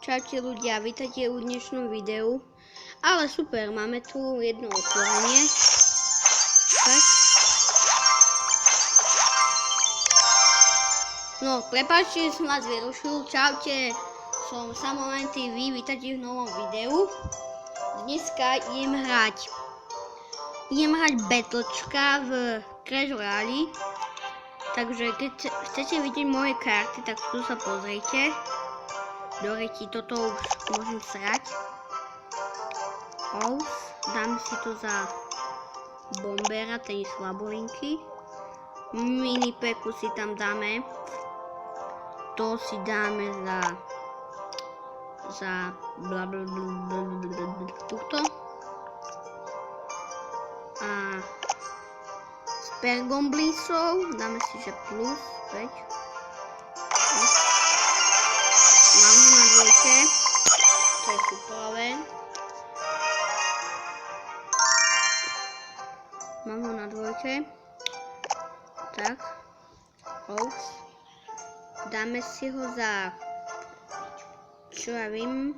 Čaute ľudia, vítajte u dnešnom videu. Ale super, máme tu jedno otvorenie. Tak. No, prepáčte, že som vás vyrušil. Čaute, som Samoman TV, vítajte v novom videu. Dneska idem hrať Battlečka v Clash Royale. Takže keď chcete vidieť moje karty, tak tu sa pozrite. Do reti toto už môžem srať. Dám si to za bombera, ten je slabolinky. Mini peku si tam dáme. To si dáme za tuto. A s pergomblisov dáme si, že plus 5. Mám ho na dvojke, to je superové. Mám ho na dvojke. Tak. Dáme si ho za... Čo ja vím?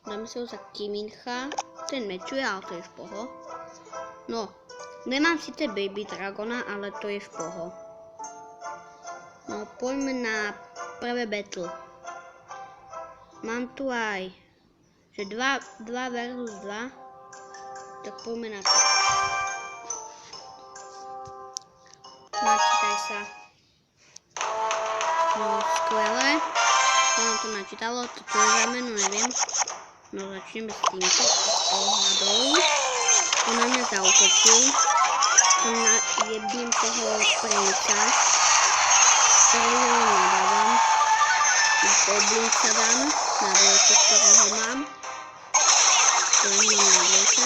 Dáme si ho za Kimincha. Ten mečuje, ale to je v poho. No, nemám si ten Baby Dragona, ale to je v poho. No, poďme na prvé battle. Mám tu aj, že 2 versus 2, tak poďme na to. Načítaj sa. No, skvelé. To nám to načítalo, to čo je za menu, neviem. No, začneme s týmto ohľadou. To na mňa zautočil. Tam jebím toho princa. Ktorého nedávam. Goblinca dám. Na dvojke, ktorého mám. Ktorého mám na dvojke.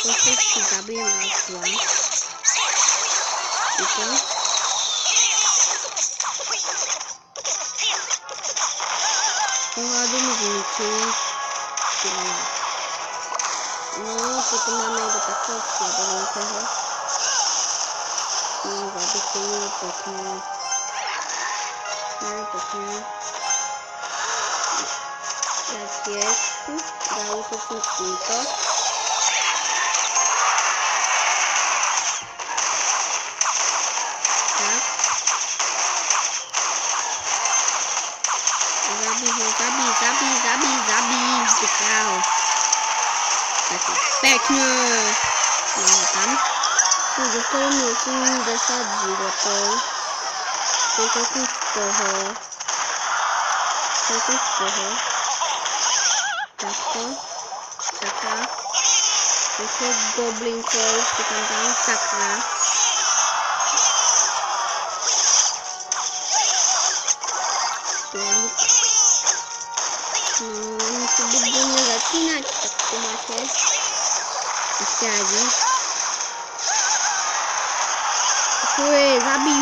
Posledky zabijem raz 2. Super. Pohľadu mi zničili. No, potom máme do takého slabolinkeho. No, zabitý, pekný. No, pekný. Ja tiež zaútočím s týmto. Tak. Zabij, ty král. Taký pekne. Máme tam. Dostalo mi 80 životov. To je taký z toho. Takto. Taká. Ešte goblinkov si tam dám. Sakra. No, oni si budeme začínať, tak to máte. Ešte aj vy. Zabij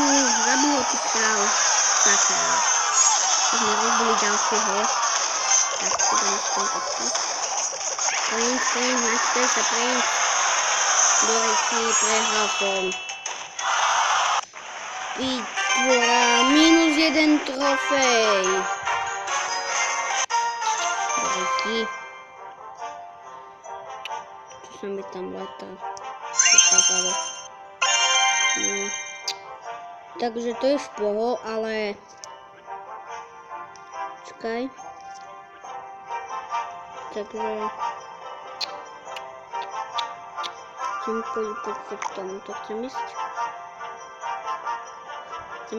ho ty král. Sakra. Tak sme rozbili ďalšieho. Tak si dáme s tom takto. Princ, načítaj sa, Princ. Do rečí, prehral som. Vytvorá -1 trofej. Do rečí. Čo sa mi tam letá? Ukázalo. No. Takže to je v poho, ale... Čakaj. Takže... Chcem proti tomuto, chcem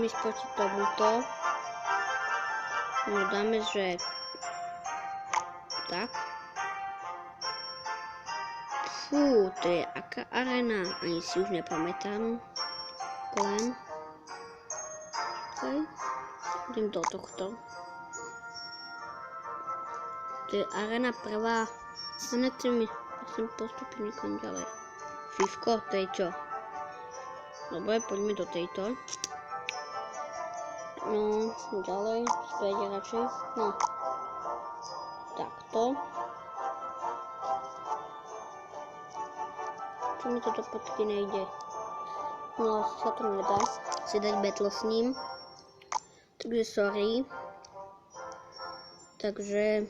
ísť proti tomuto. No dáme, že... Tak. Fú, to je aká arena, ani si už nepamätám. Len. Okay. Idem do tohto. To je arena prvá. A nechcem postúpiť nikam ďalej. Fifko, to je čo? Dobre, poďme do tejto. No, ďalej, späť radšej. No. Takto. Čo mi toto počky nejde? No, sa to nedá si dať battle s ním. Takže sorry. Takže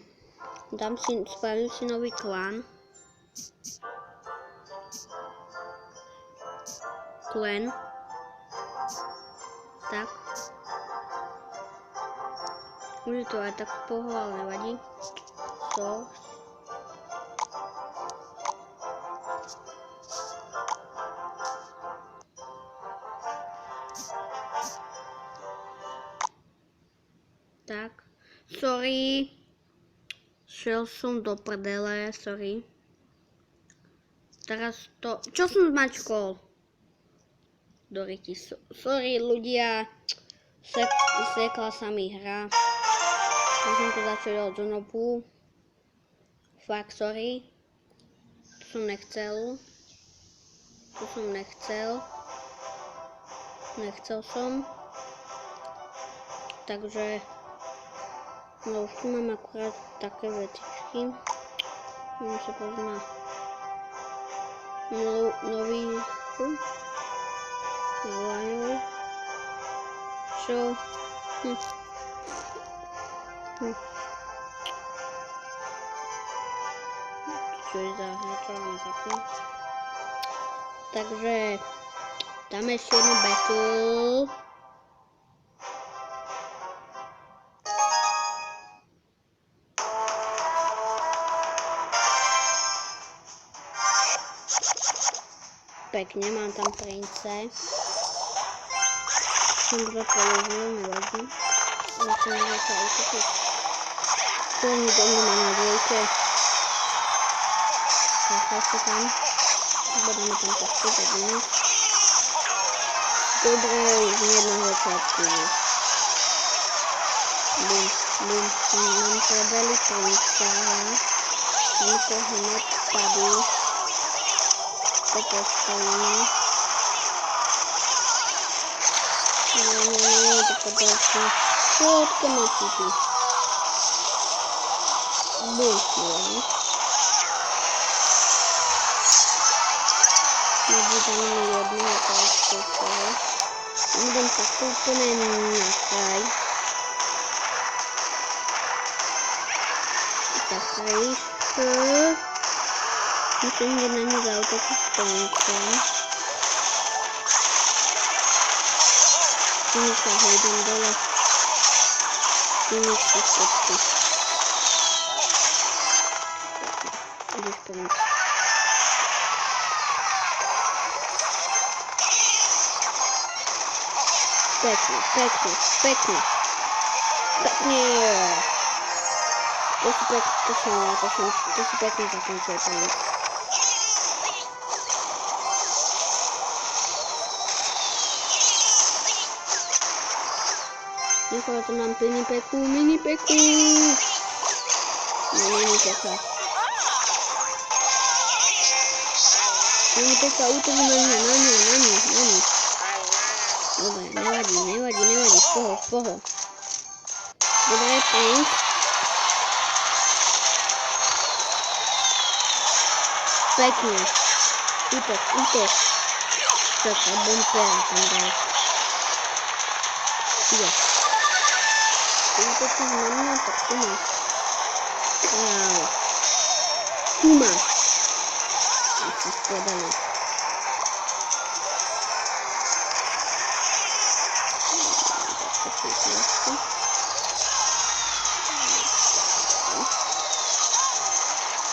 spravím si nový klan. Tak. Už je to aj tak poho, ale nevadí. Tak. Sorry. Šiel som do prdele, sorry. Teraz to... Čo som zmačkol? Doriti, sorry ľudia. Sekla sa mi hra. Musím to začať od znovu. Fakt sorry. To som nechcel. Nechcel som. Takže... No už tu mám akurát také vecičky. Môžem sa pozrieť na nový čo? Čo je za hračová taky. Takže dáme ešte jednu battle. Pekne, mám tam prince. Som to položil, nevadí. Ale som nezačal utočiť. Plný do mňa na dvojke. Nechaj sa tam. Budeme tam takto 5 minút. Dobre, už hneď na začiatku. Bum. Mám predali princa. Tam to hneď padú. To postavíme. To podľa všetko musíte. Bum. Nebudem jednu otázku. Budem takto úplne na kraj. Musím hneď na ňu zautočiť s princem. Tým sa hojdem dole. Tým sa skočí. Ideš princ. Pekne. To si pekne zakončuje princ. Nechova to mám mini peku. No mini peka. Mini peka útočí na ňu. Dobre, nevadí, poho. Dobre, princ. Pekne. Útok. Čaká, bumpera tam dal. Ide. Útočíš na mňa, tak tu máš. Wow. Tu máš. Už si skladali.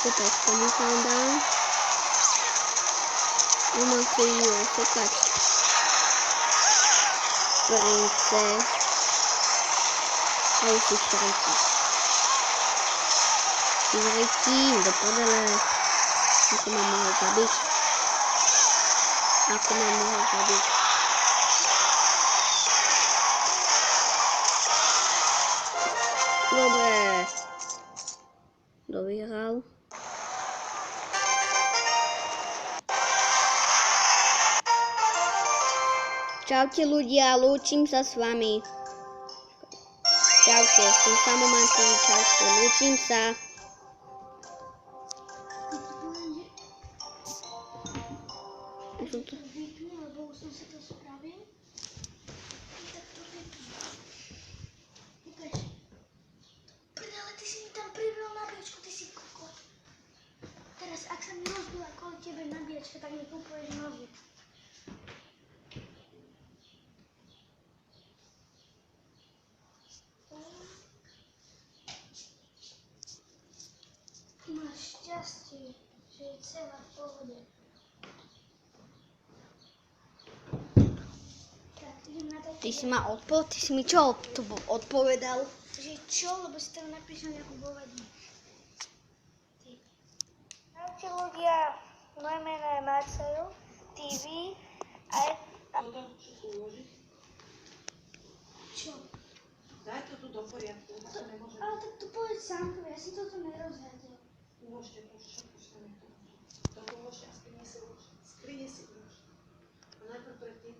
Tutaj komu tam dám. Máte ju osekať. Prince. A už si zretím, do podele. Ako ma mohol zabiť? Dobre. Kto vyhral? Čaute ľudia, lúčim sa s vami. Čaute, som Samomanty, čaute, lúčim sa. tak nekupuješ nový. Máš šťastie, že je celá v pohode. Tak, idem na taký... Ty si mi čo odpovedal? Že čo, lebo si tam napíšel nejakú hovadinu. Ahojte ľudia, moje meno je Marcelo, TV a... Toto všetko uložiť? Čo? Daj to tu do poriadku, to nemôže... Ale tak to povedz sám, ja si toto nerozhľadil. Uložte to všetko, čo tam je to. Toto uložte a skrine si uložte. Skrine si uložte. A najprv predtým